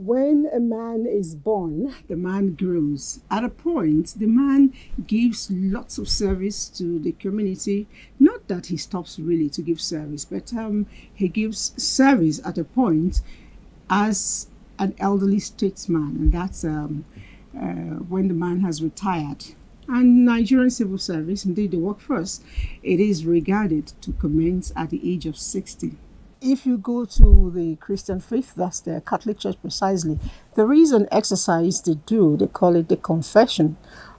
When a man is born, the man grows. At a point, the man gives lots of service to the community. Not that he stops really to give service, but he gives service at a point as an elderly statesman, and that's when the man has retired. And Nigerian civil service, indeed the workforce, it is regarded to commence at the age of 60. If you go to the Christian faith, that's the Catholic Church precisely, there is an exercise they do. They call it the confession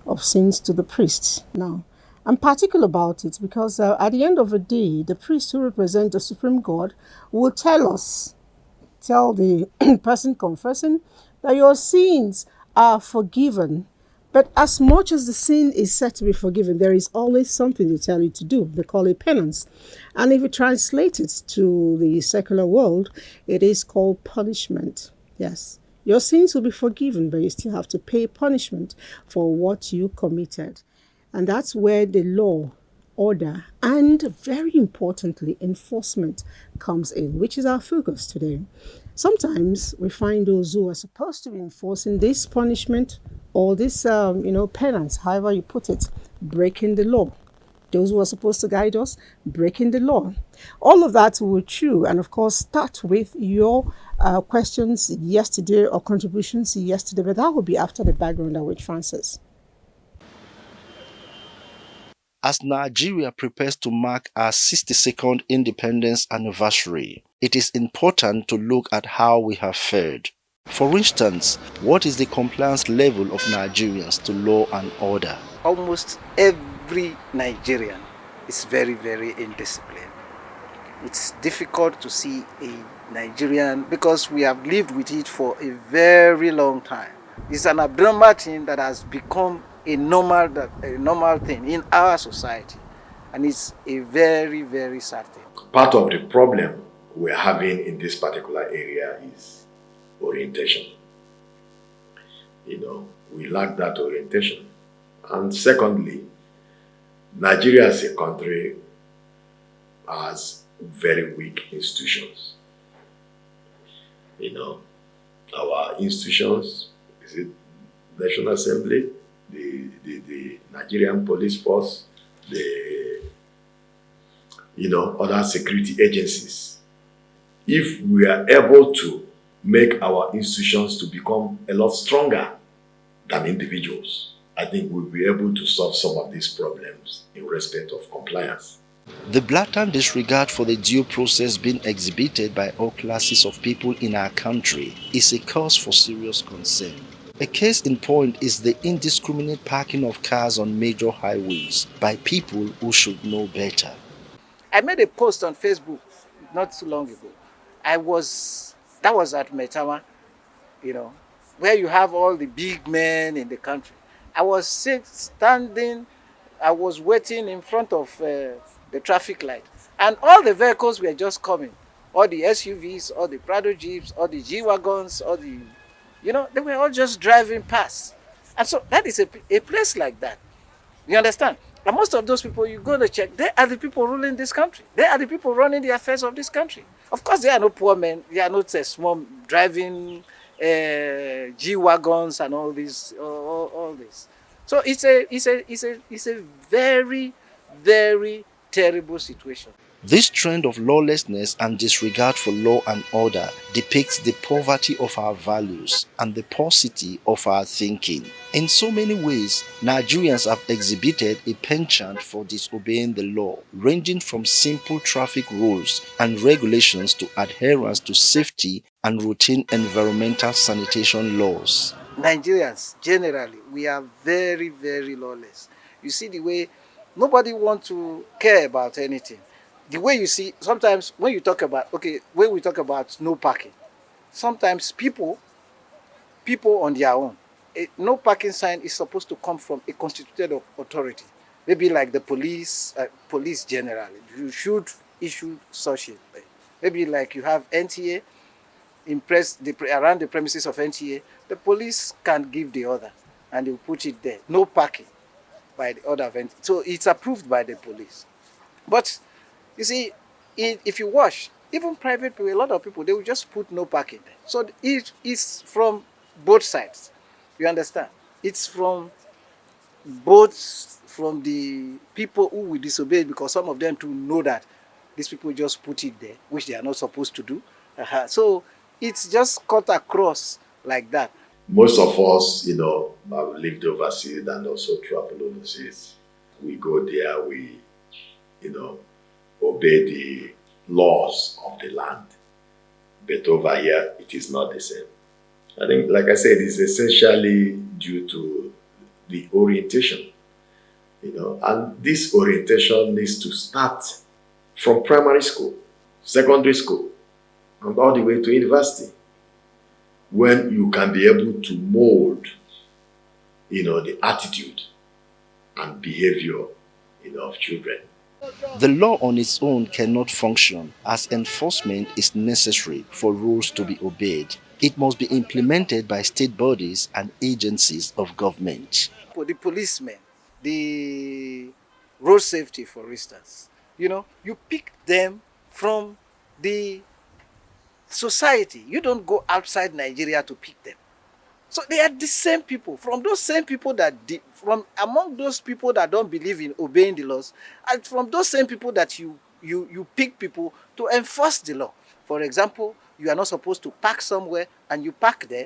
of sins to the priests. Now, I'm particular about it because at the end of the day, the priest who represents the Supreme God will tell the person confessing that your sins are forgiven. But as much as the sin is said to be forgiven, there is always something they tell you to do. They call it penance. And if you translate it to the secular world, it is called punishment. Yes, your sins will be forgiven, but you still have to pay punishment for what you committed. And that's where the law, order, and very importantly, enforcement comes in, which is our focus today. Sometimes we find those who are supposed to be enforcing this punishment or this, penance, however you put it, breaking the law. Those who are supposed to guide us, breaking the law. All of that will chew and, of course, start with your questions yesterday or contributions yesterday, but that will be after the background with Francis. As Nigeria prepares to mark our 62nd independence anniversary, it is important to look at how we have fared. For instance, what is the compliance level of Nigerians to law and order? Almost every Nigerian is very, very indisciplined. It's difficult to see a Nigerian because we have lived with it for a very long time. It's an abnormal thing that has become a normal thing in our society, and it's a very, very sad thing. Part of the problem we're having in this particular area is orientation. We lack that orientation. And secondly, Nigeria as a country has very weak institutions. Our institutions, is it National Assembly, the Nigerian police force, other security agencies. If we are able to make our institutions to become a lot stronger than individuals, I think we'll be able to solve some of these problems in respect of compliance. The blatant disregard for the due process being exhibited by all classes of people in our country is a cause for serious concern. A case in point is the indiscriminate parking of cars on major highways by people who should know better. I made a post on Facebook not too long ago. That was at Metama, where you have all the big men in the country. I was standing, I was waiting in front of the traffic light, and all the vehicles were just coming. All the SUVs, all the Prado Jeeps, all the G-Wagons, all the they were all just driving past. And so that is a place like that. You understand? And most of those people, you go to check, they are the people ruling this country. They are the people running the affairs of this country. Of course, they are no poor men. They are not small driving G-Wagons and all this. So it's a very, very terrible situation. This trend of lawlessness and disregard for law and order depicts the poverty of our values and the paucity of our thinking. In so many ways, Nigerians have exhibited a penchant for disobeying the law, ranging from simple traffic rules and regulations to adherence to safety and routine environmental sanitation laws. Nigerians, generally, we are very, very lawless. You see the way nobody wants to care about anything. The way you see, sometimes when you talk about, when we talk about no parking, sometimes people on their own, no parking sign is supposed to come from a constituted authority. Maybe like the police generally. You should issue such a, maybe like you have NTA, around the premises of NTA, the police can give the order and they'll put it there. No parking by the order of NTA. So it's approved by the police. But you see, if you watch, even private people, a lot of people, they will just put no parking there. So it's from both sides. You understand? It's from the people who will disobey, because some of them too know that these people just put it there, which they are not supposed to do. So it's just cut across like that. Most of us, have lived overseas and also traveled overseas. We go there, we, obey the laws of the land. But over here, it is not the same. I think, like I said, it's essentially due to the orientation, and this orientation needs to start from primary school, secondary school, and all the way to university, when you can be able to mold, the attitude and behavior, of children. The law on its own cannot function, as enforcement is necessary for rules to be obeyed. It must be implemented by state bodies and agencies of government. For the policemen, the road safety, for instance, you pick them from the society. You don't go outside Nigeria to pick them. So they are the same people, from those same people from among those people that don't believe in obeying the laws, and from those same people that you pick people to enforce the law. For example, you are not supposed to park somewhere and you park there,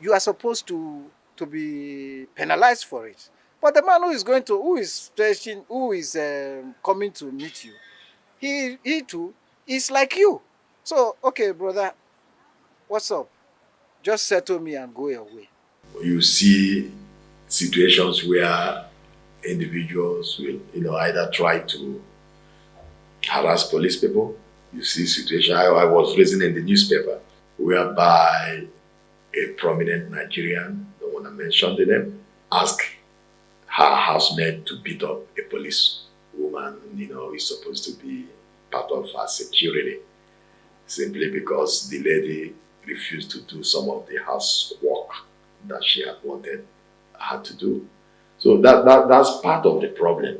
you are supposed to be penalized for it. But the man who is coming to meet you, he too is like you. So, okay, brother, what's up? Just settle me and go your way. You see situations where individuals will, either try to harass police people. You see situations, I was reading in the newspaper, whereby a prominent Nigerian, don't want to mention the name, asked her housemaid to beat up a police woman, is supposed to be part of her security, simply because the lady refused to do some of the housework that she had wanted her to do. So that's part of the problem.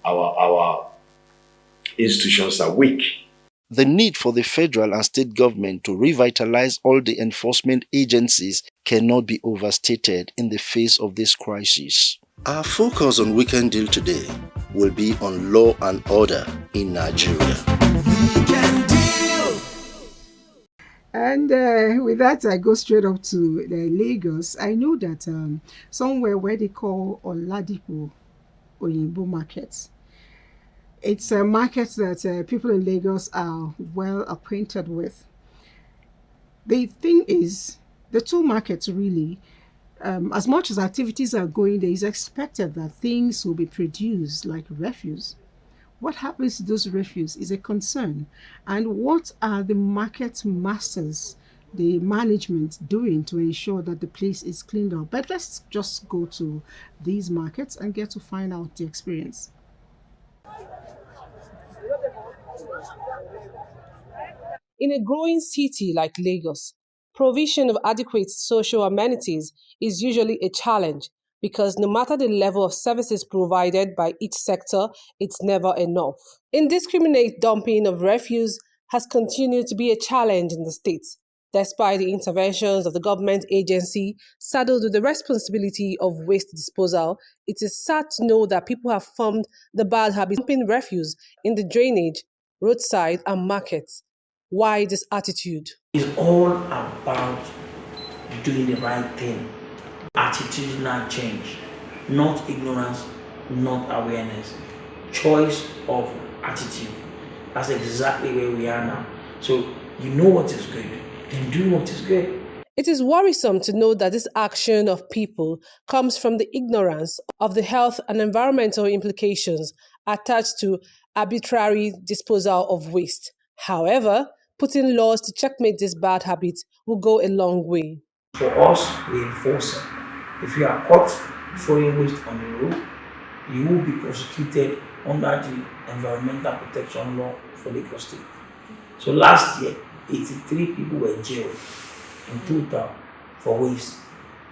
Our institutions are weak. The need for the federal and state government to revitalize all the enforcement agencies cannot be overstated in the face of this crisis. Our focus on Weekend Deal today will be on law and order in Nigeria. And with that, I go straight up to Lagos. I know that somewhere where they call Oladipo Oyinbo Market, it's a market that people in Lagos are well acquainted with. The thing is, the two markets really, as much as activities are going, there is expected that things will be produced like refuse. What happens to those refuse is a concern. And what are the market masters, the management, doing to ensure that the place is cleaned up? But let's just go to these markets and get to find out the experience. In a growing city like Lagos, provision of adequate social amenities is usually a challenge because no matter the level of services provided by each sector, it's never enough. Indiscriminate dumping of refuse has continued to be a challenge in the state. Despite the interventions of the government agency saddled with the responsibility of waste disposal, it is sad to know that people have formed the bad habit of dumping refuse in the drainage, roadside, and markets. Why this attitude? It's all about doing the right thing. Attitudinal change, not ignorance, not awareness. Choice of attitude. That's exactly where we are now. So you know what is good. then do what is good. It is worrisome to note that this action of people comes from the ignorance of the health and environmental implications attached to arbitrary disposal of waste. However, putting laws to checkmate this bad habit will go a long way. For us, we enforce it. If you are caught throwing waste on the road, you will be prosecuted under the Environmental Protection Law for Lagos State. So last year, 83 people were jailed in total for waste,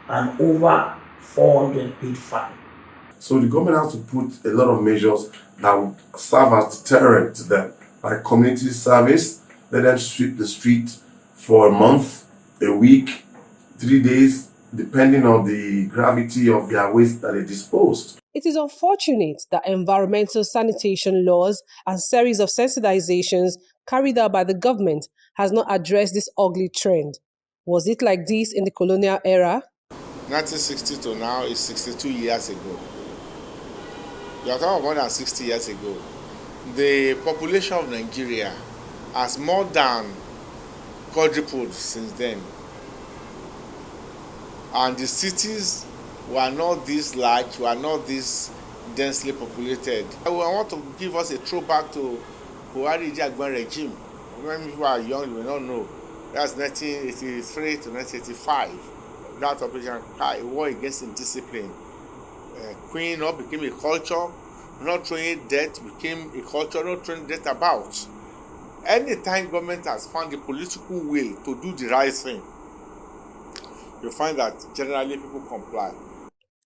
and over 400 paid fine. So the government has to put a lot of measures that will serve as deterrent to them, like community service, let them sweep the street for a month, a week, 3 days, depending on the gravity of their waste that they disposed. It is unfortunate that environmental sanitation laws and series of sensitizations carried out by the government has not addressed this ugly trend. Was it like this in the colonial era? 1960 to now is 62 years ago. You are talking more than 60 years ago. The population of Nigeria has more than quadrupled since then. And the cities were not this large, were not this densely populated. I want to give us a throwback to Buhari Jagban regime. When people are young, you may not know. That's 1983 to 1985. That operation, a war against indiscipline. Cleaning up became a culture. Not throwing debt became a culture. Not throwing debt about. Anytime government has found the political will to do the right thing, you find that generally people comply.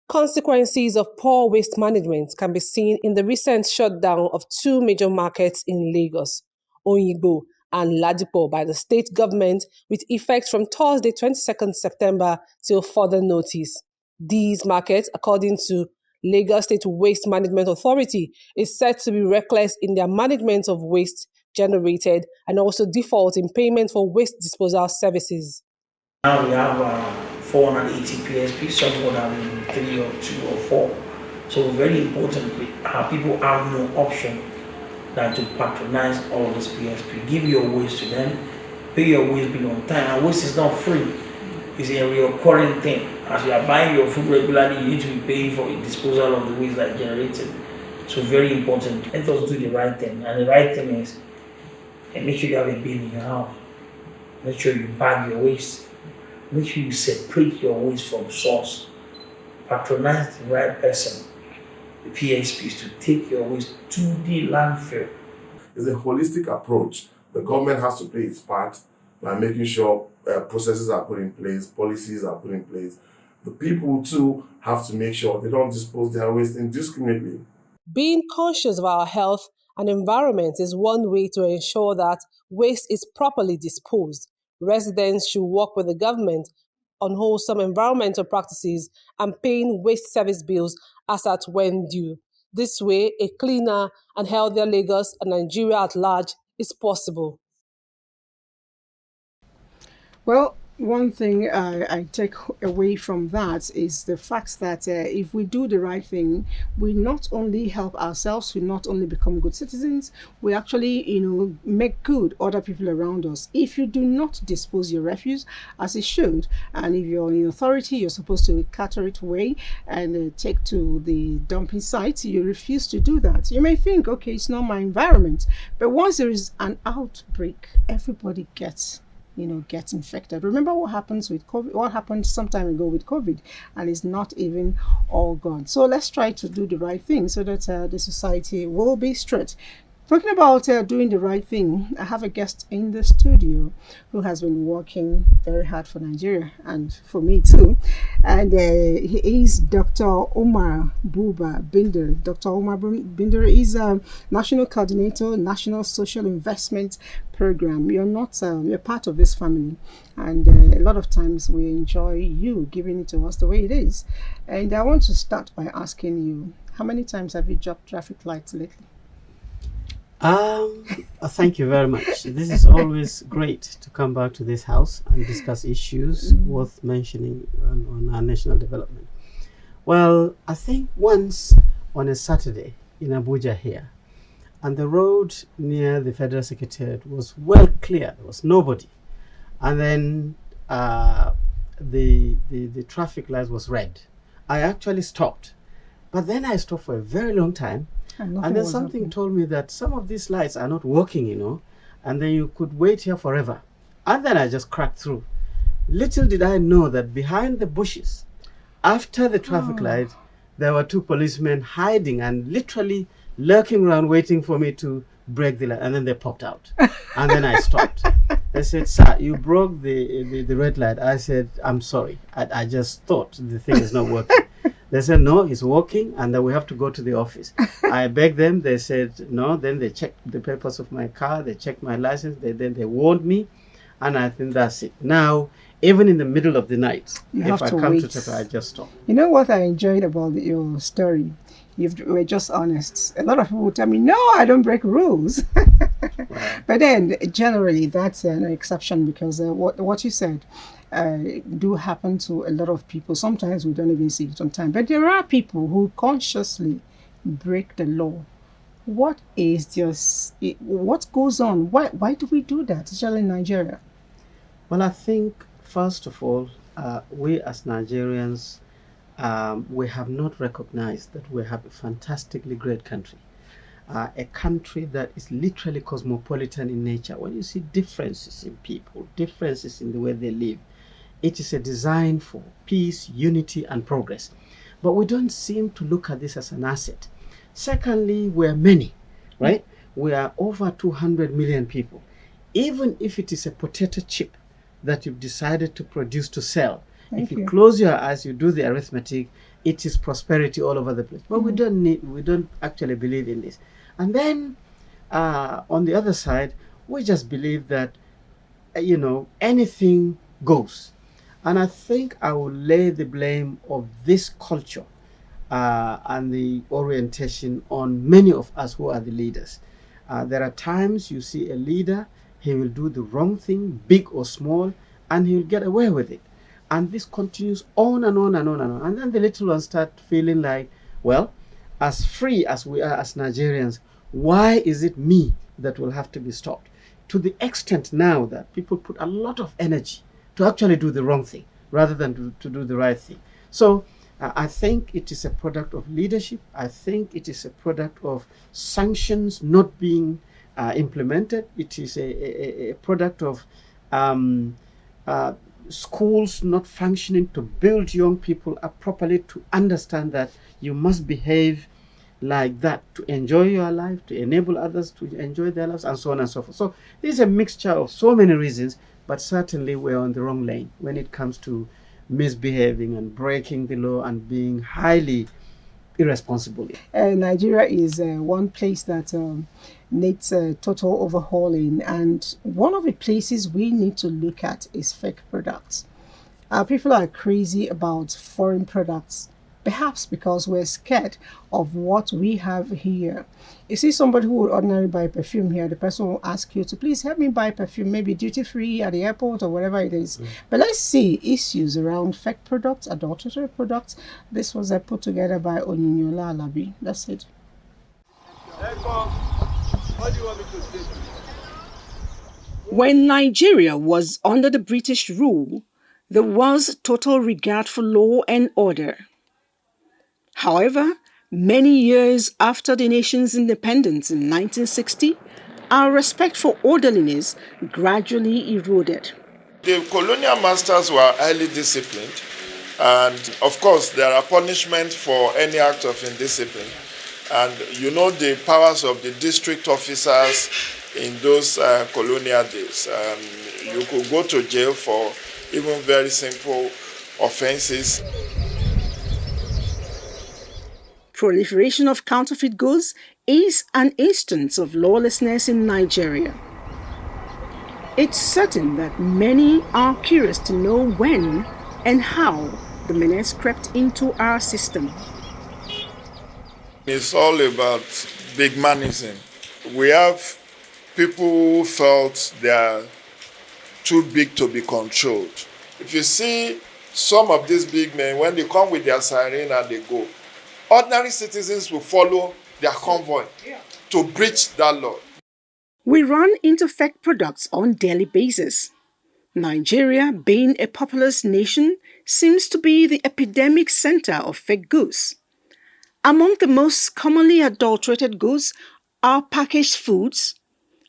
Consequences of poor waste management can be seen in the recent shutdown of two major markets in Lagos, Oyigbo and Ladipo, by the state government, with effect from Thursday 22nd September till further notice. These markets, according to Lagos State Waste Management Authority, is said to be reckless in their management of waste generated and also default in payment for waste disposal services. Now we have 480 PSP, some would have been 3 or 2 or 4. So very importantly, our people have no option than to patronize all this PSP. Give your waste to them, pay your waste bill on time, and waste is not free. It's a recurring thing. As you are buying your food regularly, you need to be paying for the disposal of the waste that generated. So very important. Let us do the right thing. And the right thing is, make sure you have a bin in your house. Make sure you bag your waste. Make sure you separate your waste from source. Patronize the right person, the PSPs, to take your waste to the landfill. It's a holistic approach. The government has to play its part by making sure processes are put in place, policies are put in place. The people too have to make sure they don't dispose their waste indiscriminately. Being conscious of our health and environment is one way to ensure that waste is properly disposed. Residents should work with the government on wholesome environmental practices and paying waste service bills as at when due. This way, a cleaner and healthier Lagos and Nigeria at large is possible. Well, one thing I take away from that is the fact that if we do the right thing, we not only help ourselves, we not only become good citizens, we actually, make good other people around us. If you do not dispose your refuse as it should, and if you're in authority, you're supposed to cater it away and take to the dumping site, you refuse to do that. You may think, okay, it's not my environment, but once there is an outbreak, everybody gets infected. Remember what happens with COVID, what happened some time ago with COVID, and it's not even all gone. So let's try to do the right thing so that the society will be straight. Talking about doing the right thing, I have a guest in the studio who has been working very hard for Nigeria and for me too. And he is Dr. Omar Buba Binder. Dr. Omar Binder is a National Coordinator, National Social Investment Program. You're part of this family. And a lot of times we enjoy you giving it to us the way it is. And I want to start by asking you, how many times have you jumped traffic lights lately? Thank you very much. This is always great to come back to this house and discuss issues worth mentioning on our national development. Well, I think once on a Saturday in Abuja here, and the road near the Federal Secretariat was well clear. There was nobody. And then the traffic light was red. I actually stopped, but then I stopped for a very long time, and then something told me that some of these lights are not working, and then you could wait here forever. And then I just cracked through. Little did I know that behind the bushes, after the traffic light, there were 2 policemen hiding and literally lurking around waiting for me to break the light, and then they popped out. And then I stopped. They said, "Sir, you broke the red light." I said, "I'm sorry. I just thought the thing is not working." They said, "No, it's working, and then we have to go to the office." I begged them. They said, "No." Then they checked the papers of my car. They checked my license. Then they warned me, and I think that's it. Now, even in the middle of the night, if I come to Tepa, I just stop. You know what I enjoyed about your story? You were just honest. A lot of people tell me, "No, I don't break rules." But then, generally, that's an exception because what you said do happen to a lot of people. Sometimes we don't even see it on time. But there are people who consciously break the law. What goes on? Why do we do that, especially in Nigeria? Well, I think, first of all, we as Nigerians, we have not recognized that we have a fantastically great country. A country that is literally cosmopolitan in nature. When you see differences in people, differences in the way they live, it is a design for peace, unity, and progress. But we don't seem to look at this as an asset. Secondly, we're many, right? We are over 200 million people. Even if it is a potato chip that you've decided to produce to sell, if you close your eyes, you do the arithmetic, it is prosperity all over the place. But we don't actually believe in this. And then on the other side, we just believe that anything goes. And I think I will lay the blame of this culture and the orientation on many of us who are the leaders. There are times you see a leader, he will do the wrong thing, big or small, and he will get away with it. And this continues on and on and on and on. And then the little ones start feeling like, well, as free as we are as Nigerians, why is it me that will have to be stopped? To the extent now that people put a lot of energy to actually do the wrong thing rather than to do the right thing. So I think it is a product of leadership. I think it is a product of sanctions not being implemented. It is a product of schools not functioning to build young people up properly to understand that you must behave like that to enjoy your life, to enable others to enjoy their lives, and so on and so forth. So this is a mixture of so many reasons, but certainly we're on the wrong lane when it comes to misbehaving and breaking the law and being highly irresponsible. Nigeria is one place that needs total overhauling, and one of the places we need to look at is fake products. People are crazy about foreign products, perhaps because we're scared of what we have here. You see somebody who would ordinarily buy perfume here, the person will ask you to please help me buy perfume, maybe duty free at the airport or whatever it is. But let's see issues around fake products, adulterated products. This was put together by Onyinyola Alabi. That's it. What do you want me to say? When Nigeria was under the British rule, there was total regard for law and order. However, many years after the nation's independence in 1960, our respect for orderliness gradually eroded. The colonial masters were highly disciplined, and of course there are punishments for any act of indiscipline. And the powers of the district officers in those colonial days. You could go to jail for even very simple offenses. Proliferation of counterfeit goods is an instance of lawlessness in Nigeria. It's certain that many are curious to know when and how the menace crept into our system. It's all about big manism. We have people who felt they are too big to be controlled. If you see some of these big men, when they come with their siren and they go, ordinary citizens will follow their convoy to breach that law. We run into fake products on a daily basis. Nigeria, being a populous nation, seems to be the epidemic center of fake goods. Among the most commonly adulterated goods are packaged foods,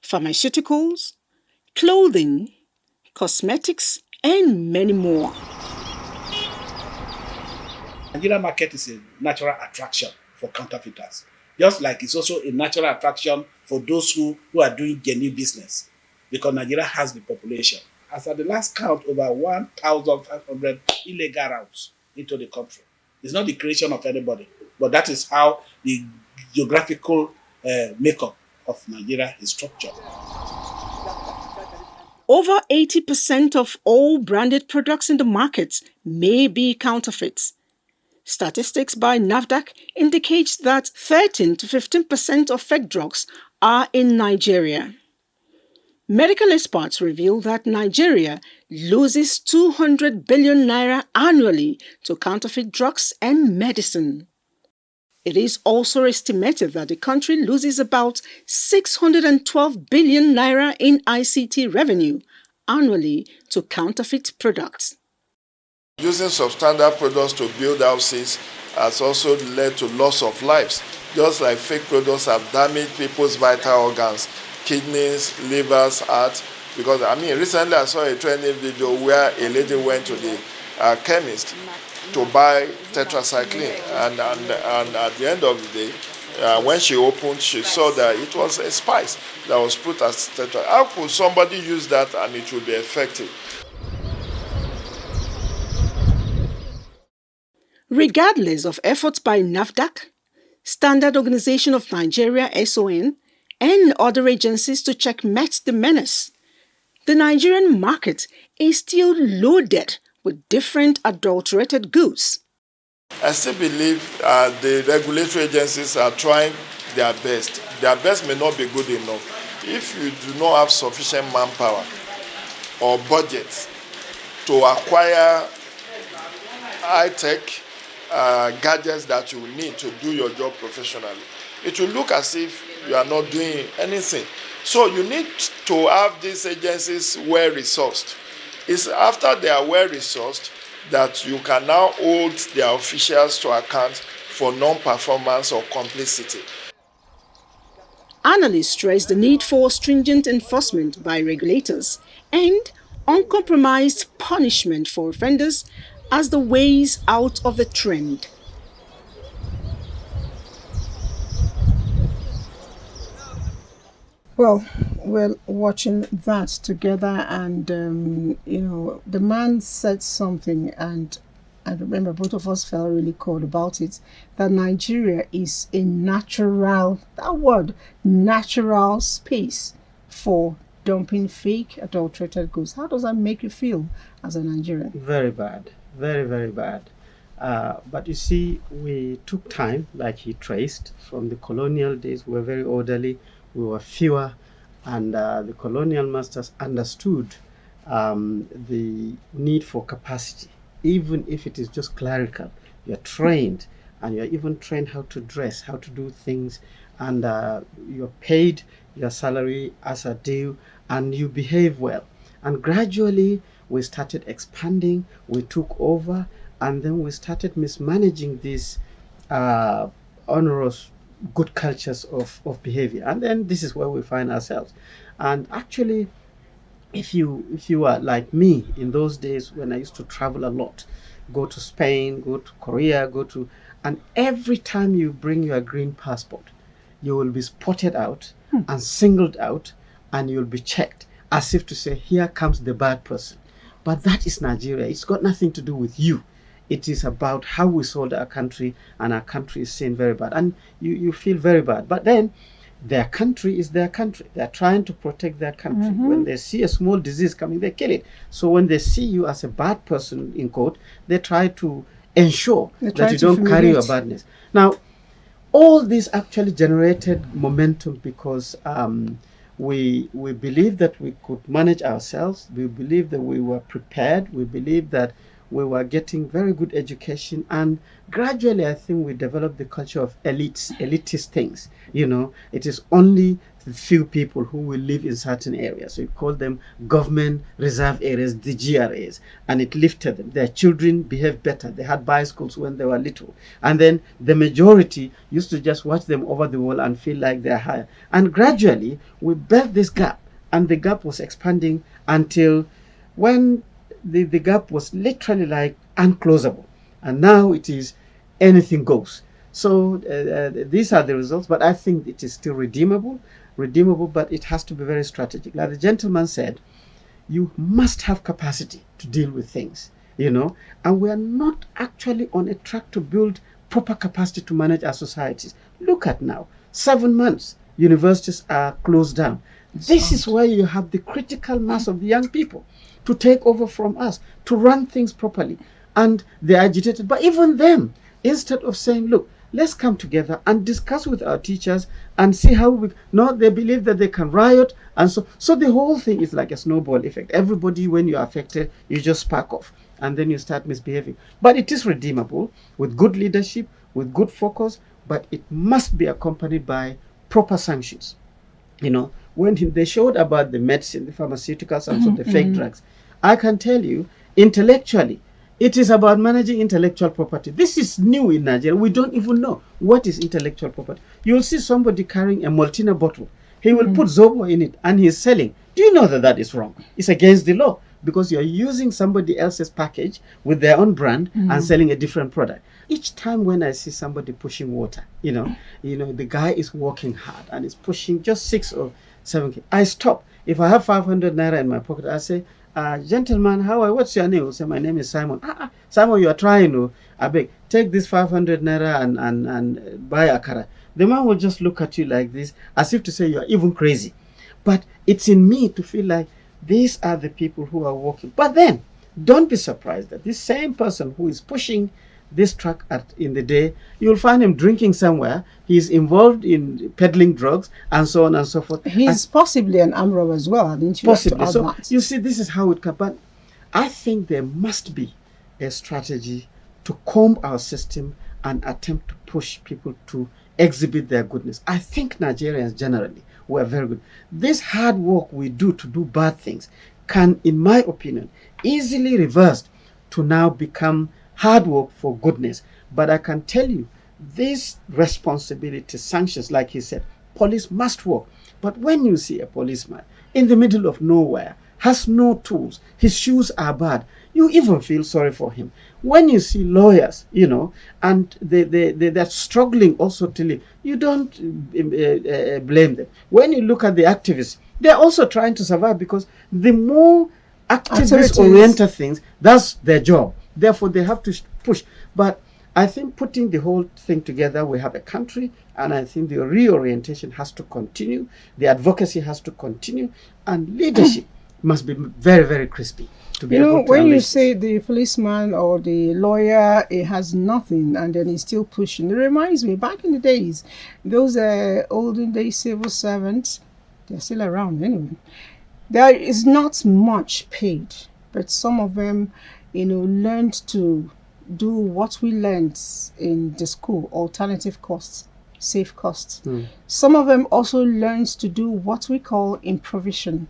pharmaceuticals, clothing, cosmetics, and many more. Nigerian market is a natural attraction for counterfeiters, just like it's also a natural attraction for those who are doing genuine business, because Nigeria has the population. As at the last count, over 1,500 illegal routes into the country. It's not the creation of anybody, but that is how the geographical makeup of Nigeria is structured. Over 80% of all branded products in the market may be counterfeits. Statistics by NAFDAC indicates that 13 to 15% of fake drugs are in Nigeria. Medical experts reveal that Nigeria loses 200 billion naira annually to counterfeit drugs and medicine. It is also estimated that the country loses about 612 billion naira in ICT revenue annually to counterfeit products. Using substandard products to build houses has also led to loss of lives, just like fake products have damaged people's vital organs, kidneys, livers, heart. Because recently I saw a trending video where a lady went to the chemist to buy tetracycline, and at the end of the day, when she opened, she saw that it was a spice that was put as tetracycline. How could somebody use that and it would be effective? Regardless of efforts by NAFDAC, Standard Organization of Nigeria (SON), and other agencies to checkmate the menace, the Nigerian market is still loaded with different adulterated goods. I still believe the regulatory agencies are trying their best. Their best may not be good enough. If you do not have sufficient manpower or budget to acquire high-tech gadgets that you need to do your job professionally, it will look as if you are not doing anything. So you need to have these agencies well-resourced. It's after they are well-resourced that you can now hold their officials to account for non-performance or complicity. Analysts stress the need for stringent enforcement by regulators and uncompromised punishment for offenders as the ways out of the trend. Well, we're watching that together, and the man said something, and I remember both of us felt really cold about it, that Nigeria is a natural space for dumping fake adulterated goods. How does that make you feel as a Nigerian? Very bad, very, very bad. But you see, we took time, like he traced, from the colonial days. We were very orderly, we were fewer, and the colonial masters understood the need for capacity. Even if it is just clerical, you're trained, and you're even trained how to dress, how to do things, and you're paid your salary as a due, and you behave well. And gradually, we started expanding, we took over, and then we started mismanaging these onerous good cultures of behavior. And then this is where we find ourselves. And actually, if you are like me in those days when I used to travel a lot, go to Spain, go to Korea, and every time you bring your green passport, you will be spotted out and singled out, and you'll be checked as if to say, here comes the bad person. But that is Nigeria. It's got nothing to do with you. It is about how we sold our country, and our country is seen very bad. And you feel very bad. But then their country is their country. They're trying to protect their country. When they see a small disease coming, they kill it. So when they see you as a bad person, in quote, they try to ensure that you don't carry your badness. Now, all this actually generated momentum because we believed that we could manage ourselves. We believed that we were prepared. We believed that we were getting very good education, and gradually I think we developed the culture of elitist things. It is only few people who will live in certain areas. So we call them government reserve areas, the GRAs, and it lifted them. Their children behaved better. They had bicycles when they were little. And then the majority used to just watch them over the wall and feel like they're higher. And gradually we built this gap, and the gap was expanding until when the gap was literally like unclosable. And now it is anything goes. So these are the results, but I think it is still redeemable, but it has to be very strategic. Like the gentleman said, you must have capacity to deal with things, and we are not actually on a track to build proper capacity to manage our societies. Look at now, 7 months, universities are closed down. This is where you have the critical mass of the young people to take over from us, to run things properly. And they're agitated. But even them, instead of saying, look, let's come together and discuss with our teachers and see how they believe that they can riot. And so the whole thing is like a snowball effect. Everybody, when you're affected, you just spark off and then you start misbehaving. But it is redeemable with good leadership, with good focus, but it must be accompanied by proper sanctions. When they showed about the medicine, the pharmaceuticals, and so the fake drugs, I can tell you, intellectually, it is about managing intellectual property. This is new in Nigeria. We don't even know what is intellectual property. You'll see somebody carrying a Maltina bottle. He will put Zobo in it and he's selling. Do you know that that is wrong? It's against the law because you're using somebody else's package with their own brand and selling a different product. Each time when I see somebody pushing water, the guy is working hard and is pushing just 6 or 7 I stop. If I have 500 naira in my pocket, I say, gentleman, what's your name? He'll say, my name is Simon. Simon, you are trying. I beg, take this 500 naira and buy akara. The man will just look at you like this, as if to say you are even crazy. But it's in me to feel like these are the people who are working. But then, don't be surprised that this same person who is pushing this truck in the day, you'll find him drinking somewhere. He's involved in peddling drugs and so on and so forth. He's possibly an armed robber as well, didn't you? Possibly. So you see, this is how it can. But I think there must be a strategy to comb our system and attempt to push people to exhibit their goodness. I think Nigerians generally were very good. This hard work we do to do bad things can, in my opinion, easily reversed to now become hard work for goodness. But I can tell you, this responsibility, sanctions, like he said, police must work. But when you see a policeman in the middle of nowhere, has no tools, his shoes are bad, you even feel sorry for him. When you see lawyers, and they're struggling also to live, you don't blame them. When you look at the activists, they're also trying to survive because the more activist-oriented things, that's their job. Therefore, they have to push. But I think putting the whole thing together, we have a country, and I think the reorientation has to continue, the advocacy has to continue, and leadership must be very, very crispy. To be able to when you say the policeman or the lawyer, it has nothing, and then he's still pushing. It reminds me, back in the days, those olden day civil servants, they're still around anyway. There is not much paid, but some of them, learned to do what we learned in the school, alternative costs, safe costs. Some of them also learned to do what we call improvisation.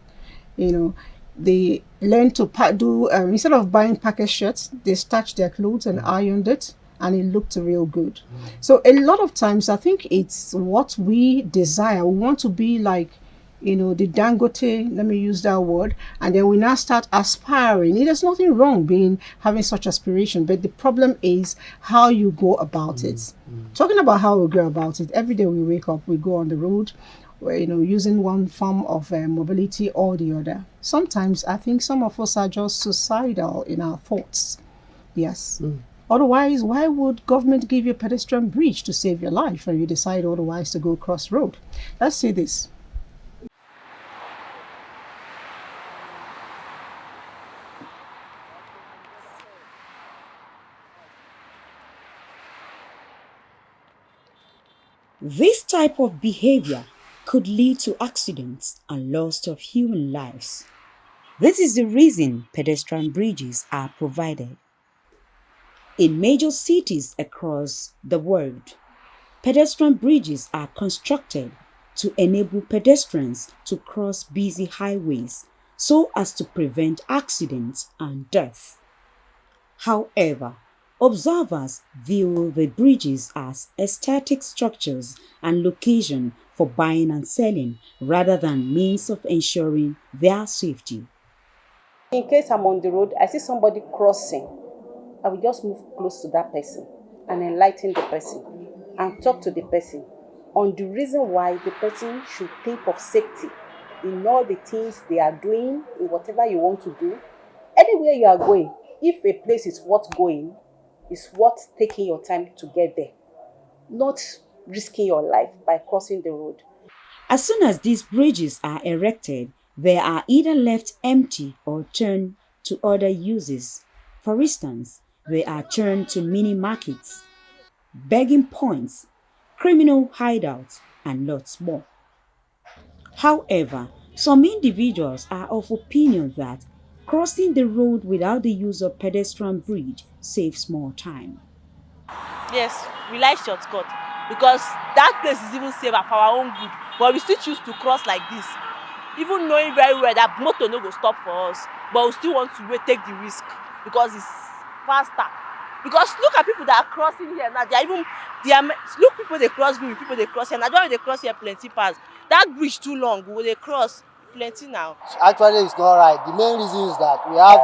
They learn to do, instead of buying package shirts, they starched their clothes and ironed it, and it looked real good. So a lot of times, I think it's what we desire. We want to be like, the Dangote, let me use that word, and then we now start aspiring. There's nothing wrong having such aspiration, but the problem is how you go about it. Talking about how we go about it, every day we wake up, we go on the road, using one form of mobility or the other. Sometimes I think some of us are just suicidal in our thoughts. Yes. Otherwise, why would government give you a pedestrian bridge to save your life and you decide otherwise to go cross road? Let's see this. This type of behavior could lead to accidents and loss of human lives. This is the reason pedestrian bridges are provided. In major cities across the world, pedestrian bridges are constructed to enable pedestrians to cross busy highways so as to prevent accidents and death. However, observers view the bridges as aesthetic structures and location for buying and selling rather than means of ensuring their safety. In case I'm on the road, I see somebody crossing, I will just move close to that person and enlighten the person and talk to the person on the reason why the person should think of safety in all the things they are doing, in whatever you want to do. Anywhere you are going, if a place is worth going, it's worth taking your time to get there, not risking your life by crossing the road. As soon as these bridges are erected, they are either left empty or turned to other uses. For instance, they are turned to mini markets, begging points, criminal hideouts, and lots more. However, some individuals are of opinion that crossing the road without the use of pedestrian bridge saves more time. Yes, we like shortcut because that place is even safer for our own good, but we still choose to cross like this, even knowing very well that motor no go stop for us, but we still want to take the risk because it's faster. Because look at people that are crossing here now, look, people they cross bridge, people they cross here now. Don't they cross here plenty pass. That bridge too long, will they cross plenty now? Actually, it's not right. The main reason is that we have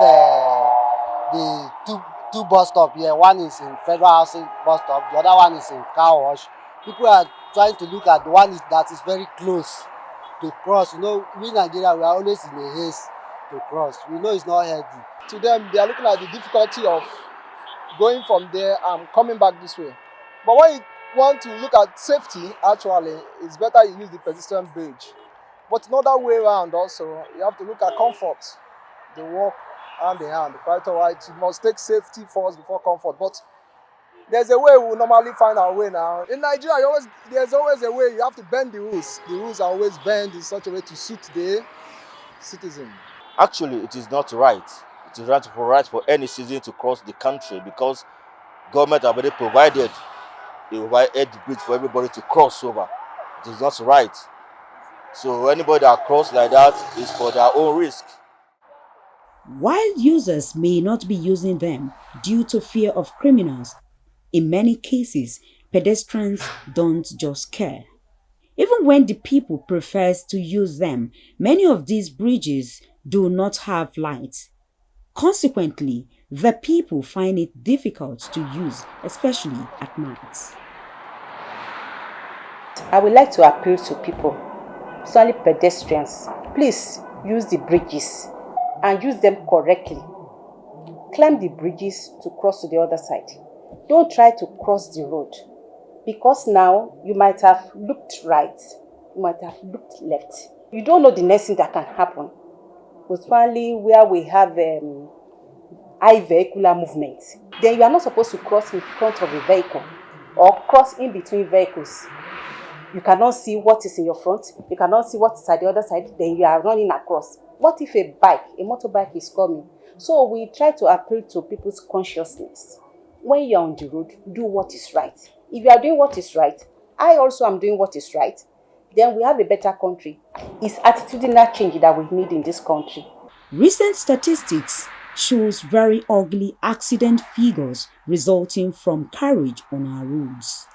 the two bus stop here. One is in Federal Housing bus stop, the other one is in Car Wash. People are trying to look at the one that is very close to cross. You know, we in Nigeria, we are always in a haste to cross. We know it's not healthy. To them, they are looking at the difficulty of going from there and coming back this way. But when you want to look at safety, actually, it's better you use the pedestrian bridge. But another way around also, you have to look at comfort. They walk hand in hand. Quite all right, you must take safety first before comfort. But there's a way we normally find our way now. In Nigeria, there's always a way. You have to bend the rules. The rules are always bent in such a way to suit the citizen. Actually, it is not right. It is right for any citizen to cross the country because government have already provided a bridge for everybody to cross over. It is not right. So anybody that cross like that is for their own risk. While users may not be using them due to fear of criminals, in many cases, pedestrians don't just care. Even when the people prefers to use them, many of these bridges do not have lights. Consequently, the people find it difficult to use, especially at night. I would like to appeal to people, especially pedestrians. Please use the bridges and use them correctly. Climb the bridges to cross to the other side. Don't try to cross the road because now you might have looked right, you might have looked left. You don't know the next thing that can happen. Especially where we have high vehicular movement. Then you are not supposed to cross in front of a vehicle or cross in between vehicles. You cannot see what is in your front, you cannot see what is at the other side, then you are running across. What if a motorbike is coming? So we try to appeal to people's consciousness. When you are on the road, do what is right. If you are doing what is right, I also am doing what is right, then we have a better country. It's attitudinal change that we need in this country. Recent statistics shows very ugly accident figures resulting from carriage on our roads.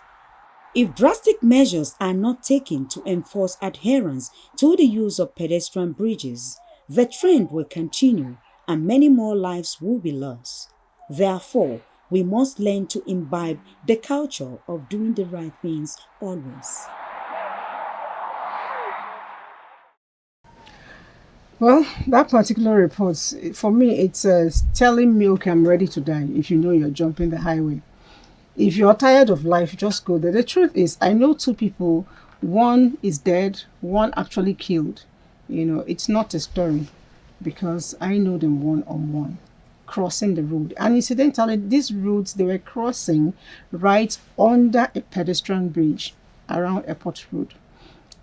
If drastic measures are not taken to enforce adherence to the use of pedestrian bridges, the trend will continue and many more lives will be lost. Therefore, we must learn to imbibe the culture of doing the right things always. Well, that particular report, for me, it's telling me, okay, I'm ready to die if you know you're jumping the highway. If you're tired of life, just go there. The truth is, I know two people, one is dead, one actually killed. You know, it's not a story because I know them one-on-one crossing the road. And incidentally, these roads, they were crossing right under a pedestrian bridge around Airport Road.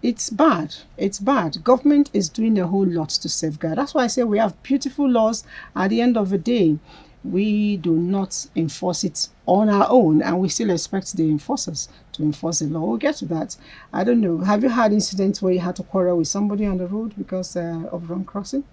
It's bad. It's bad. Government is doing a whole lot to safeguard. That's why I say we have beautiful laws at the end of the day. we do not enforce it on our own, and we still expect the enforcers to enforce the law. We'll get to that. I don't know. Have you had incidents where you had to quarrel with somebody on the road because of wrong crossing?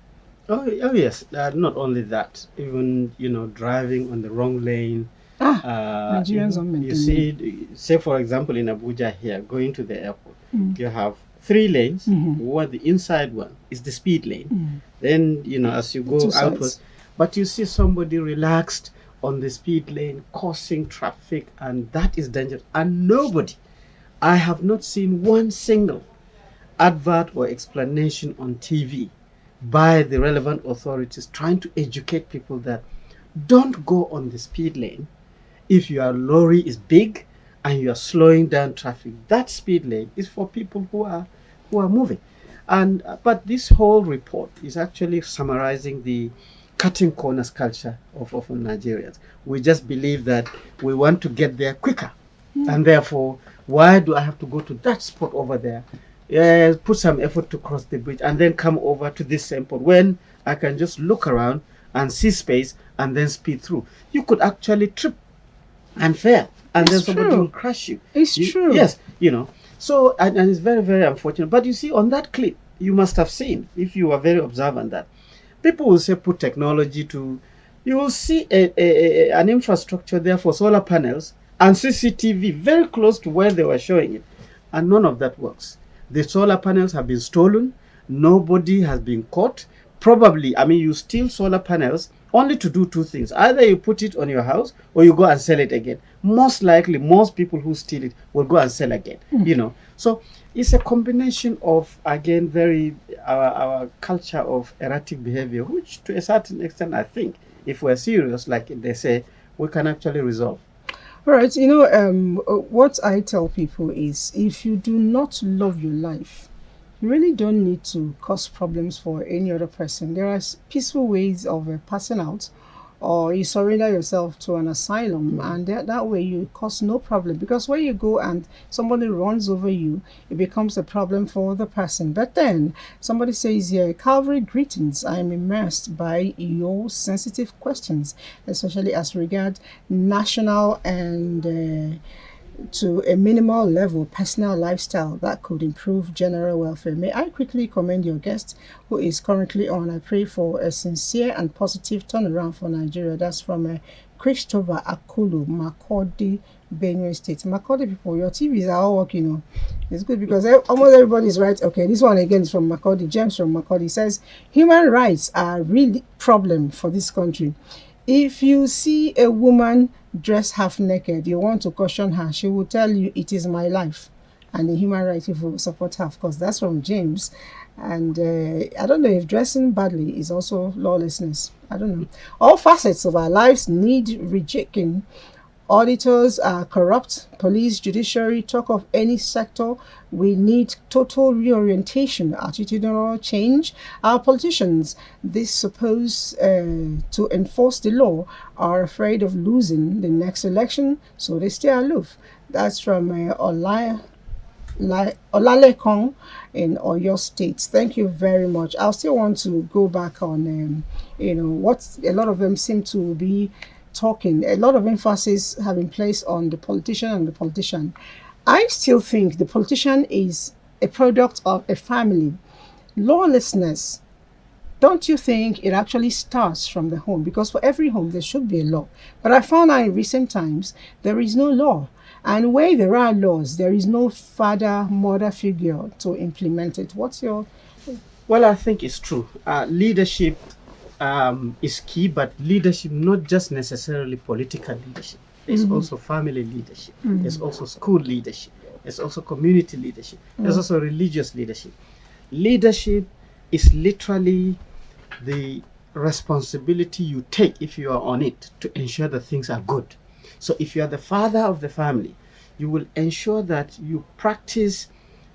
Oh yes. Not only that, even driving on the wrong lane. Nigerians don't You maintain see, say for example in Abuja here, going to the airport, Mm. you have 3 lanes. Mhm. One, the inside one is the speed lane. Mm. Then as you go Two sides. outwards, but you see somebody relaxed on the speed lane causing traffic, and that is dangerous. And nobody, I have not seen one single advert or explanation on TV by the relevant authorities trying to educate people that don't go on the speed lane if your lorry is big and you are slowing down traffic. That speed lane is for people who are moving. And but this whole report is actually summarizing the cutting corners culture of Nigerians. We just believe that we want to get there quicker, and therefore, why do I have to go to that spot over there? Put some effort to cross the bridge and then come over to this same point when I can just look around and see space and then speed through. You could actually trip and fail, and It's then somebody true. will crush you. It's true. Yes, So, and it's very, very unfortunate. But you see, on that clip, you must have seen, if you were very observant, that people will say put technology to. You will see an infrastructure there for solar panels and CCTV very close to where they were showing it, and none of that works. The solar panels have been stolen. Nobody has been caught. Probably, you steal solar panels only to do 2 things. Either you put it on your house or you go and sell it again. Most likely, most people who steal it will go and sell again. So it's a combination of, again, very our culture of erratic behavior, which to a certain extent, I think, if we're serious, like they say, we can actually resolve. All right. What I tell people is, if you do not love your life, you really don't need to cause problems for any other person. There are peaceful ways of passing out, or you surrender yourself to an asylum, and that way you cause no problem. Because when you go and somebody runs over you, it becomes a problem for the person. But then somebody says here, Calvary greetings. I am immersed by your sensitive questions, especially as regard national and to a minimal level personal lifestyle that could improve general welfare. May I quickly commend your guest who is currently on. I pray for a sincere and positive turnaround for Nigeria. That's from Christopher Akulu, Makodi, Benue State. Makodi people, your TVs are all working. It's good because almost everybody is right. Okay, this one again is from Makodi. James from Makodi says, human rights are a real problem for this country. If you see a woman dressed half naked, you want to caution her, she will tell you it is my life. And the human rights people will support her, of course. That's from James. And I don't know if dressing badly is also lawlessness. I don't know. All facets of our lives need rejecting. Auditors are corrupt, police, judiciary, talk of any sector. We need total reorientation, attitudinal change. Our politicians, this supposed to enforce the law, are afraid of losing the next election, so they stay aloof. That's from Olalekong in Oyo State. Thank you very much. I still want to go back on, what a lot of them seem to be talking. A lot of emphasis have been placed on the politician and the politician. I still think the politician is a product of a family. Lawlessness, don't you think it actually starts from the home? Because for every home, there should be a law. But I found out in recent times, there is no law. And where there are laws, there is no father, mother figure to implement it. What's your... Well, I think it's true. Leadership is key, but leadership, not just necessarily political leadership. There's also family leadership. There's also school leadership. There's also community leadership. There's also religious leadership. Leadership is literally the responsibility you take, if you are on it, to ensure that things are good. So if you are the father of the family, you will ensure that you practice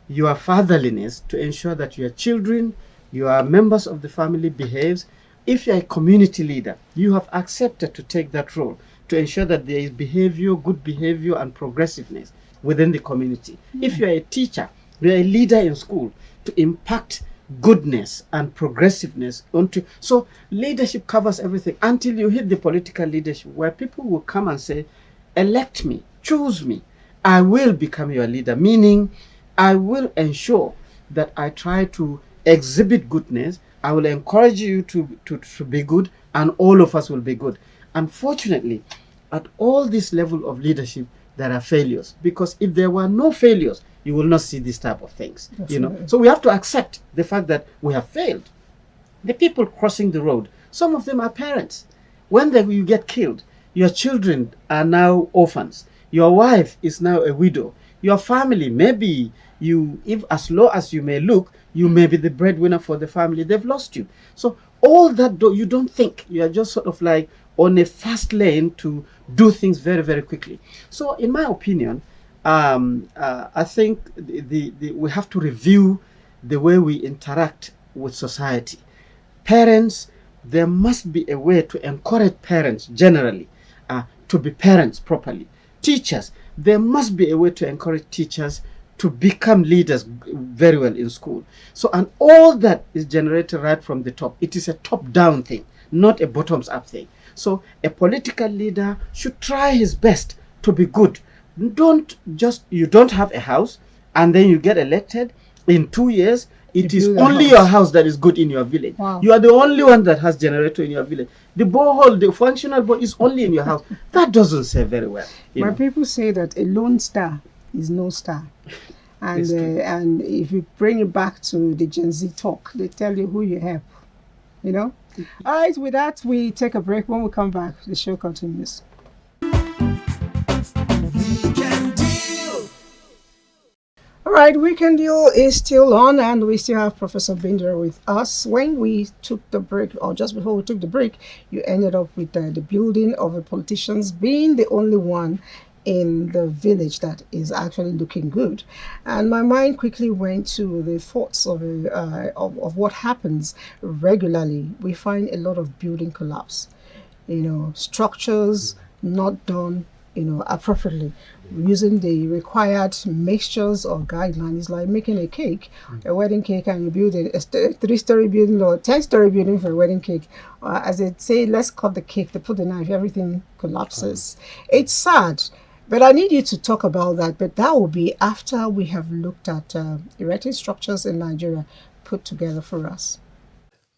your fatherliness to ensure that your children, your members of the family behaves. If you're a community leader, you have accepted to take that role to ensure that there is behavior, good behavior, and progressiveness within the community. If you're a teacher, you're a leader in school to impact goodness and progressiveness onto. So leadership covers everything until you hit the political leadership, where people will come and say, elect me, choose me, I will become your leader, meaning I will ensure that I try to exhibit goodness. I will encourage you to be good, and all of us will be good. Unfortunately, at all this level of leadership, there are failures, because if there were no failures, you will not see this type of things. Definitely. So we have to accept the fact that we have failed. The people crossing the road, some of them are parents. When you get killed, your children are now orphans. Your wife is now a widow. Your family, maybe you, if as low as you may look, you may be the breadwinner for the family. They've lost you. So all that, you don't think. You are just sort of like on a fast lane to do things very, very quickly. So in my opinion, I think we have to review the way we interact with society. Parents, there must be a way to encourage parents generally to be parents properly. Teachers, there must be a way to encourage teachers to become leaders very well in school. So, and all that is generated right from the top. It is a top-down thing, not a bottoms-up thing. So a political leader should try his best to be good. You don't have a house and then you get elected. In 2 years, it is only your house that is good in your village. Wow. You are the only one that has generator in your village. The borehole, the functional borehole is only in your house. That doesn't say very well. My people say that a lone star is no star. And if you bring it back to the Gen Z talk, they tell you who you help. All right, with that, we take a break. When we come back, the show continues. All right, Weekend Deal is still on, and we still have Professor Binder with us. When we took the break, or just before we took the break, you ended up with the building of the politicians being the only one in the village that is actually looking good. And my mind quickly went to the thoughts of what happens regularly. We find a lot of building collapse, structures not done appropriately, using the required mixtures or guidelines, like making a cake, a wedding cake, and you build a 3-story building or 10-story building for a wedding cake. As they say, let's cut the cake, they put the knife, everything collapses. It's sad, but I need you to talk about that. But that will be after we have looked at erecting structures in Nigeria put together for us.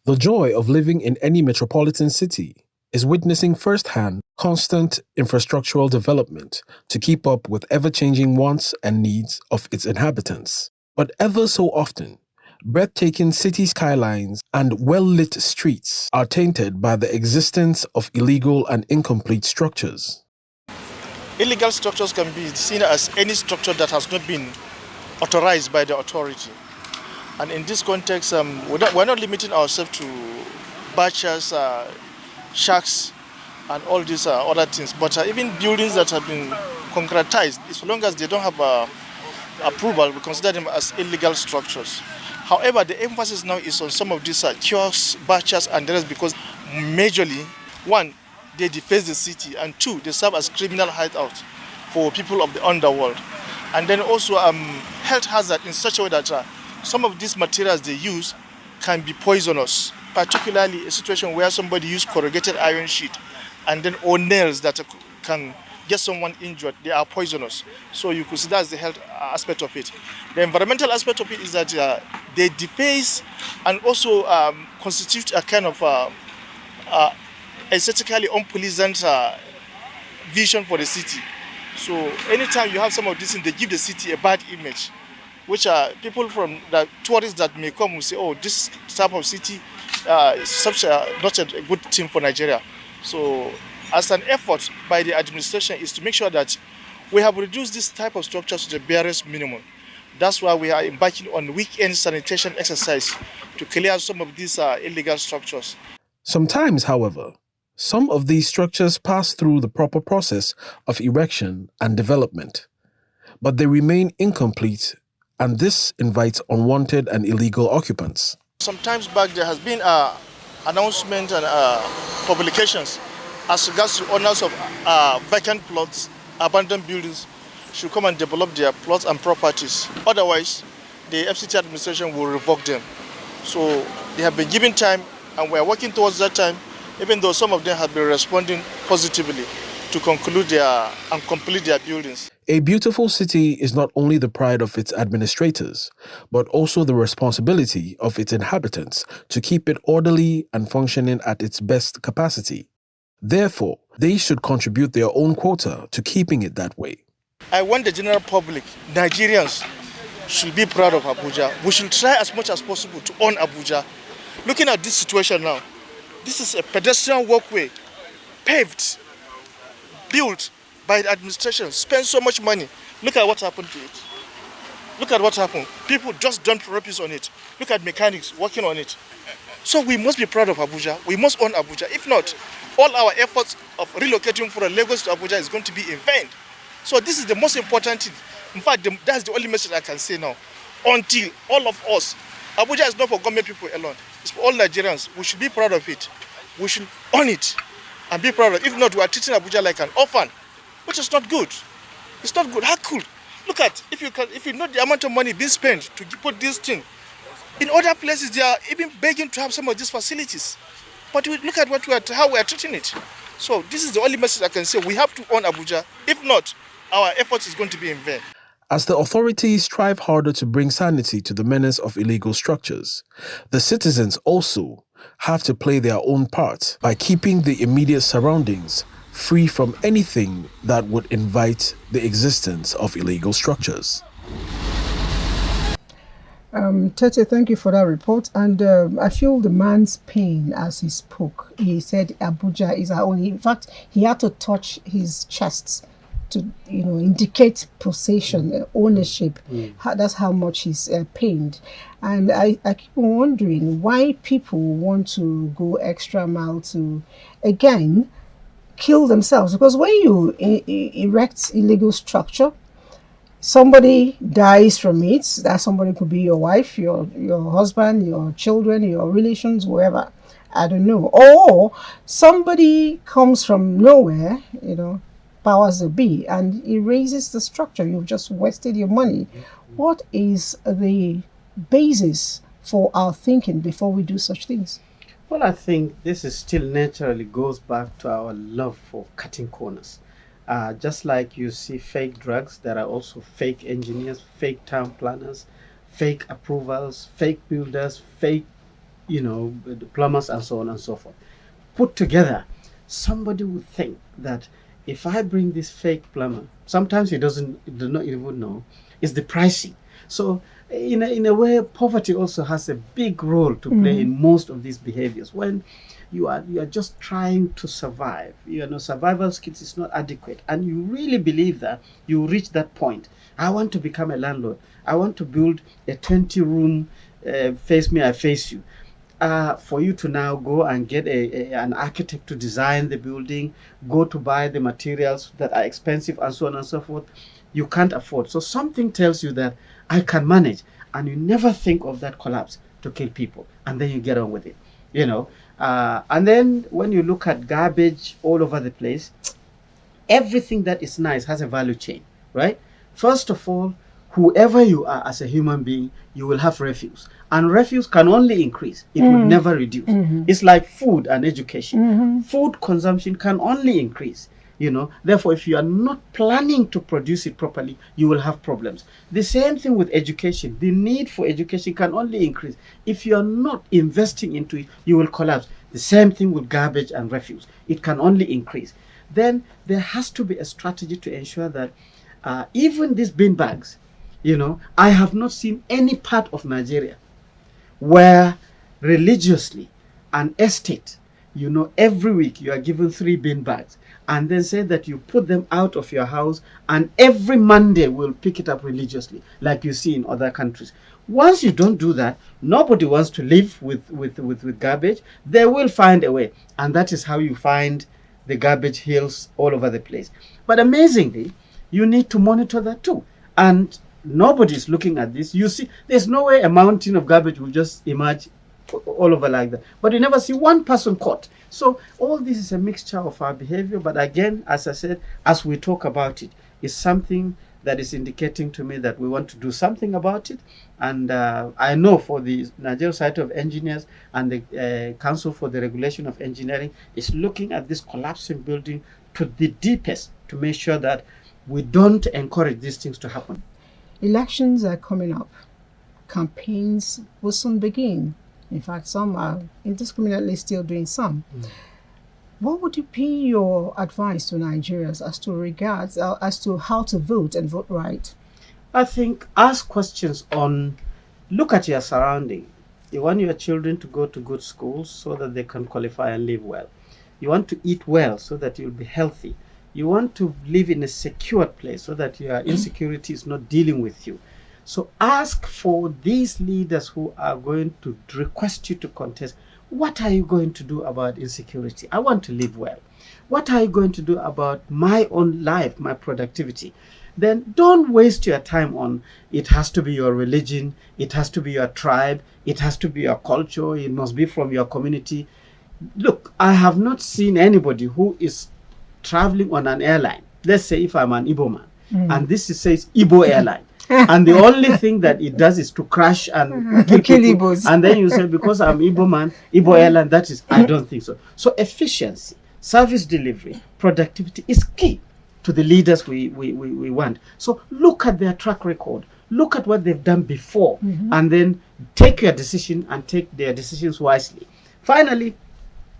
The joy of living in any metropolitan city is witnessing firsthand constant infrastructural development to keep up with ever-changing wants and needs of its inhabitants. But ever so often, breathtaking city skylines and well-lit streets are tainted by the existence of illegal and incomplete structures. Illegal structures can be seen as any structure that has not been authorized by the authority. And in this context, we're not limiting ourselves to butchers, shacks, and all these other things. But even buildings that have been concretized, as long as they don't have approval, we consider them as illegal structures. However, the emphasis now is on some of these kiosks, butchers, and the rest, because majorly, one, they deface the city, and two, they serve as criminal hideout for people of the underworld. And then also health hazard in such a way that some of these materials they use can be poisonous, particularly a situation where somebody used corrugated iron sheet and then or nails that can get someone injured. They are poisonous. So you could see that's the health aspect of it. The environmental aspect of it is that they deface and also constitute a kind of aesthetically unpleasant vision for the city. So anytime you have some of these things, they give the city a bad image, which are people from the tourists that may come will say, oh, this type of city is not a good thing for Nigeria. So as an effort by the administration is to make sure that we have reduced this type of structures to the barest minimum. That's why we are embarking on weekend sanitation exercise to clear some of these illegal structures. Sometimes, however, some of these structures pass through the proper process of erection and development, but they remain incomplete, and this invites unwanted and illegal occupants. Sometimes back there has been announcement and publications as regards to owners of vacant plots, abandoned buildings, should come and develop their plots and properties. Otherwise, the FCT administration will revoke them. So they have been given time, and we are working towards that time, even though some of them have been responding positively to conclude and complete their buildings. A beautiful city is not only the pride of its administrators, but also the responsibility of its inhabitants to keep it orderly and functioning at its best capacity. Therefore, they should contribute their own quota to keeping it that way. I want the general public, Nigerians, should be proud of Abuja. We should try as much as possible to own Abuja. Looking at this situation now, this is a pedestrian walkway, paved, built by the administration, spent so much money. Look at what happened to it. Look at what happened. People just dumped rubbish on it. Look at mechanics working on it. So we must be proud of Abuja. We must own Abuja. If not, all our efforts of relocating from Lagos to Abuja is going to be in vain. So this is the most important thing. In fact, that's the only message I can say now. Until all of us, Abuja is not for government people alone. It's for all Nigerians. We should be proud of it. We should own it and be proud of it. If not, we are treating Abuja like an orphan, which is not good. It's not good. How cool? Look at, if you know the amount of money being spent to put this thing. In other places, they are even begging to have some of these facilities. But look at how we are treating it. So this is the only message I can say. We have to own Abuja. If not, our efforts is going to be in vain. As the authorities strive harder to bring sanity to the menace of illegal structures, the citizens also have to play their own part by keeping the immediate surroundings free from anything that would invite the existence of illegal structures. Tete, thank you for that report. And I feel the man's pain as he spoke. He said Abuja is our own. In fact, he had to touch his chest to, indicate possession, ownership. That's how much he's pained. And I keep wondering why people want to go extra mile to, again, kill themselves. Because when you erect illegal structure, somebody dies from it. That somebody could be your wife, your husband, your children, your relations, whoever. I don't know. Or somebody comes from nowhere, powers that be, and erases the structure. You've just wasted your money. What is the basis for our thinking before we do such things? Well, I think this is still naturally goes back to our love for cutting corners. Just like you see fake drugs, there are also fake engineers, fake town planners, fake approvals, fake builders, fake, plumbers, and so on and so forth. Put together, somebody would think that if I bring this fake plumber, sometimes he do not even know, it's the pricing. So in a way, poverty also has a big role to play in most of these behaviors. When you are just trying to survive, survival skills is not adequate, and you really believe that you reach that point. I want to become a landlord. I want to build a 20-room, face me, I face you. For you to now go and get an architect to design the building, go to buy the materials that are expensive and so on and so forth, you can't afford. So something tells you that I can manage, and you never think of that collapse to kill people, and then you get on with it, and then when you look at garbage all over the place, everything that is nice has a value chain, right? First of all, whoever you are as a human being, you will have refuse. And refuse can only increase. It will never reduce. It's like food and education. Food consumption can only increase. Therefore, if you are not planning to produce it properly, you will have problems. The same thing with education. The need for education can only increase. If you are not investing into it, you will collapse. The same thing with garbage and refuse. It can only increase. Then there has to be a strategy to ensure that even these bin bags, I have not seen any part of Nigeria where religiously an estate, every week you are given 3 bin bags, and then say that you put them out of your house, and every Monday we'll pick it up religiously, like you see in other countries. Once you don't do that, nobody wants to live with garbage. They will find a way, and that is how you find the garbage hills all over the place. But amazingly, you need to monitor that too. And nobody's looking at this. You see, there's no way a mountain of garbage will just emerge all over like that. But you never see one person caught. So all this is a mixture of our behavior. But again, as I said, as we talk about it, it's something that is indicating to me that we want to do something about it. And I know for the Nigerian Society of Engineers and the Council for the Regulation of Engineering is looking at this collapsing building to the deepest to make sure that we don't encourage these things to happen. Elections are coming up. Campaigns will soon begin. In fact, some are indiscriminately still doing some. What would be your advice to Nigerians as to how to vote and vote right? I think ask questions on, look at your surrounding. You want your children to go to good schools so that they can qualify and live well. You want to eat well so that you'll be healthy. You want to live in a secure place so that your insecurity is not dealing with you. So ask for these leaders who are going to request you to contest. What are you going to do about insecurity? I want to live well. What are you going to do about my own life, my productivity? Then don't waste your time on it has to be your religion, it has to be your tribe, it has to be your culture, it must be from your community. Look, I have not seen anybody who is traveling on an airline. Let's say if I'm an Igbo man, and this says Igbo airline. And the only thing that it does is to crash and kill people. And then you say, because I'm Igbo man, Igbo airline, that is, I don't think so. So efficiency, service delivery, productivity is key to the leaders we want. So look at their track record. Look at what they've done before, and then take your decision and take their decisions wisely. Finally,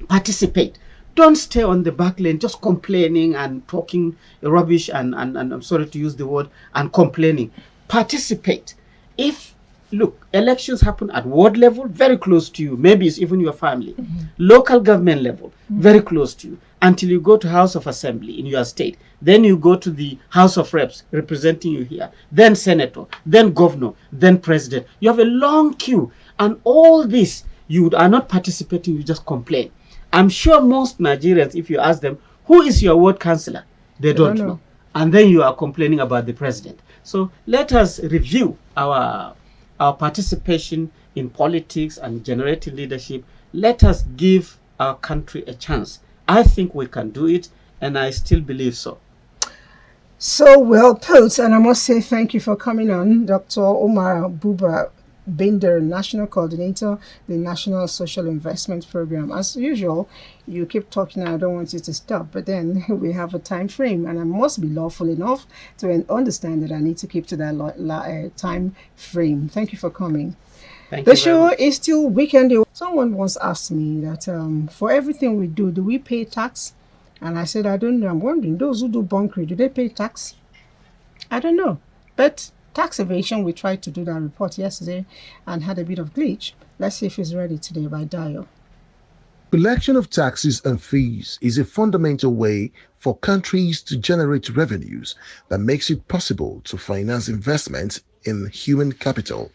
participate. Don't stay on the back lane just complaining and talking rubbish and I'm sorry to use the word, and complaining. Participate. Look, elections happen at ward level, very close to you. Maybe it's even your family. Local government level, very close to you. Until you go to House of Assembly in your state. Then you go to the House of Reps representing you here. Then Senator, then Governor, then President. You have a long queue. And all this, you are not participating, you just complain. I'm sure most Nigerians, if you ask them, who is your ward councillor? They don't know. And then you are complaining about the president. So let us review our participation in politics and generating leadership. Let us give our country a chance. I think we can do it, and I still believe so. So well put, and I must say thank you for coming on, Dr. Omar Buba Binder, National Coordinator, the National Social Investment Program. As usual, you keep talking and I don't want you to stop, but then we have a time frame and I must be lawful enough to understand that I need to keep to that time frame. Thank you for coming. The show is still weekend. Someone once asked me that for everything we do we pay tax? And I said, I don't know. I'm wondering, those who do bunkering, do they pay tax? I don't know. But tax evasion, we tried to do that report yesterday and had a bit of glitch. Let's see if it's ready today by Dio. Collection of taxes and fees is a fundamental way for countries to generate revenues that makes it possible to finance investment in human capital,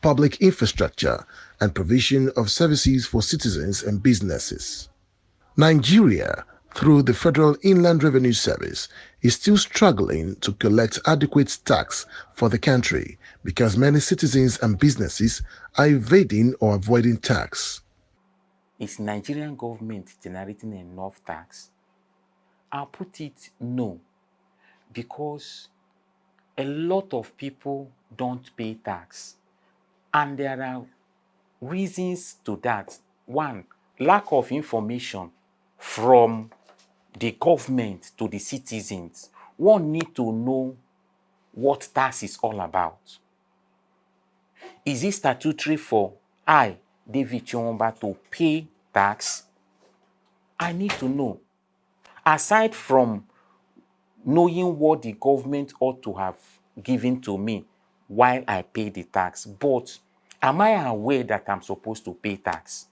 public infrastructure, and provision of services for citizens and businesses. Nigeria, through the Federal Inland Revenue Service, is still struggling to collect adequate tax for the country because many citizens and businesses are evading or avoiding tax. Is Nigerian government generating enough tax? I'll put it no, because a lot of people don't pay tax. And there are reasons to that. One, lack of information from the government to the citizens. One need to know what tax is all about. Is it statutory for I, David Chomba, to pay tax? I need to know. Aside from knowing what the government ought to have given to me while I pay the tax, but am I aware that I'm supposed to pay tax?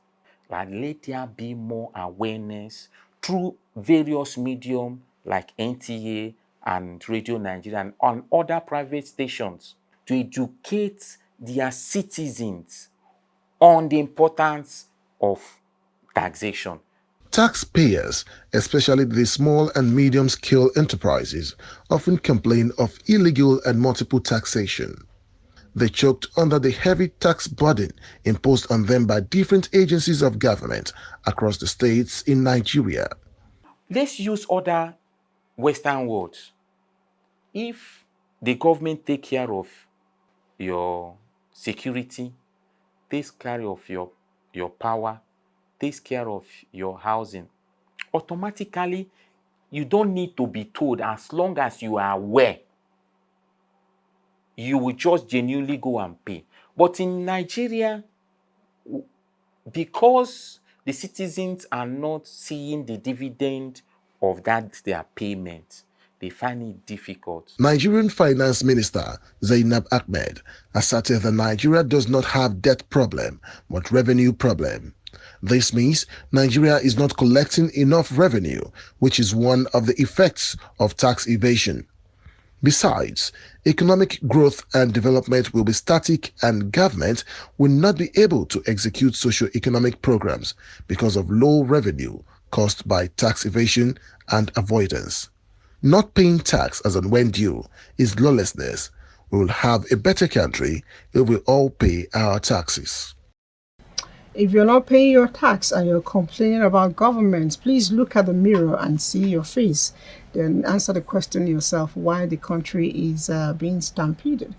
Like, let there be more awareness through various mediums like NTA and Radio Nigerian and other private stations to educate their citizens on the importance of taxation. Taxpayers, especially the small and medium-scale enterprises, often complain of illegal and multiple taxation. They choked under the heavy tax burden imposed on them by different agencies of government across the states in Nigeria. Let's use other Western words. If the government take care of your security, takes care of your power, takes care of your housing, automatically you don't need to be told. As long as you are aware, you will just genuinely go and pay. But in Nigeria, because the citizens are not seeing the dividend of that their payment, they find it difficult. Nigerian Finance Minister Zainab Ahmed asserted that Nigeria does not have debt problem, but revenue problem. This means Nigeria is not collecting enough revenue, which is one of the effects of tax evasion. Besides, economic growth and development will be static and government will not be able to execute socio-economic programs because of low revenue caused by tax evasion and avoidance. Not paying tax as and when due is lawlessness. We will have a better country if we all pay our taxes. If you're not paying your tax and you're complaining about government, please look at the mirror and see your face. Then answer the question yourself why the country is being stampeded.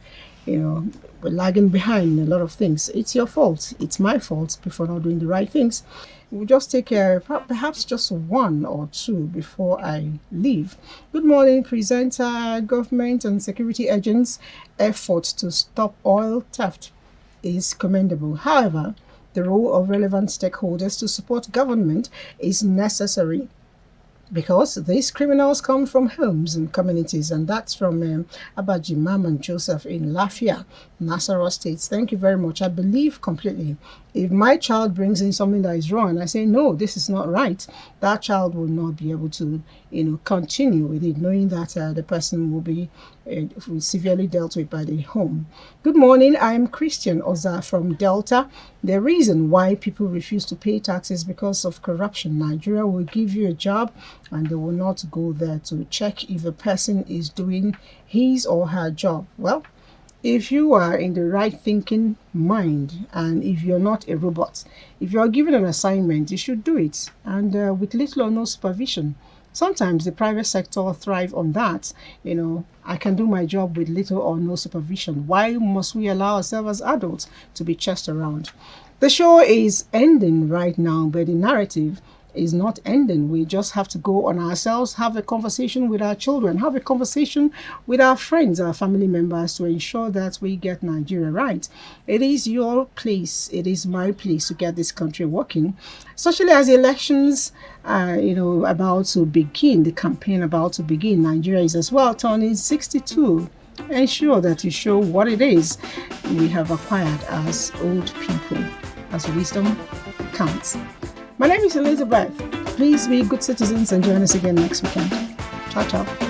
We're lagging behind a lot of things. It's your fault. It's my fault before not doing the right things. We'll just take perhaps just one or two before I leave. Good morning, presenter. Government and security agents' efforts to stop oil theft is commendable. However, the role of relevant stakeholders to support government is necessary because these criminals come from homes and communities, and that's from Abaji Mam and Joseph in Lafia, Nasarawa State. Thank you very much. I believe completely. If my child brings in something that is wrong and I say, no, this is not right, that child will not be able to, continue with it, knowing that the person will be severely dealt with by the home. Good morning. I'm Christian Oza from Delta. The reason why people refuse to pay taxes is because of corruption. Nigeria will give you a job and they will not go there to check if a person is doing his or her job. Well, if you are in the right thinking mind and if you're not a robot, if you're given an assignment, you should do it, and with little or no supervision. Sometimes the private sector thrive on that. I can do my job with little or no supervision. Why must we allow ourselves as adults to be chased around? The show is ending right now, but the narrative is not ending. We just have to go on ourselves, have a conversation with our children, have a conversation with our friends, our family members, to ensure that we get Nigeria right. It is your place, it is my place to get this country working, especially as elections about to begin, the campaign about to begin. Nigeria is as well turning 62. Ensure that you show what it is we have acquired as old people, as wisdom counts. My name is Elizabeth. Please be good citizens and join us again next weekend. Ciao, ciao.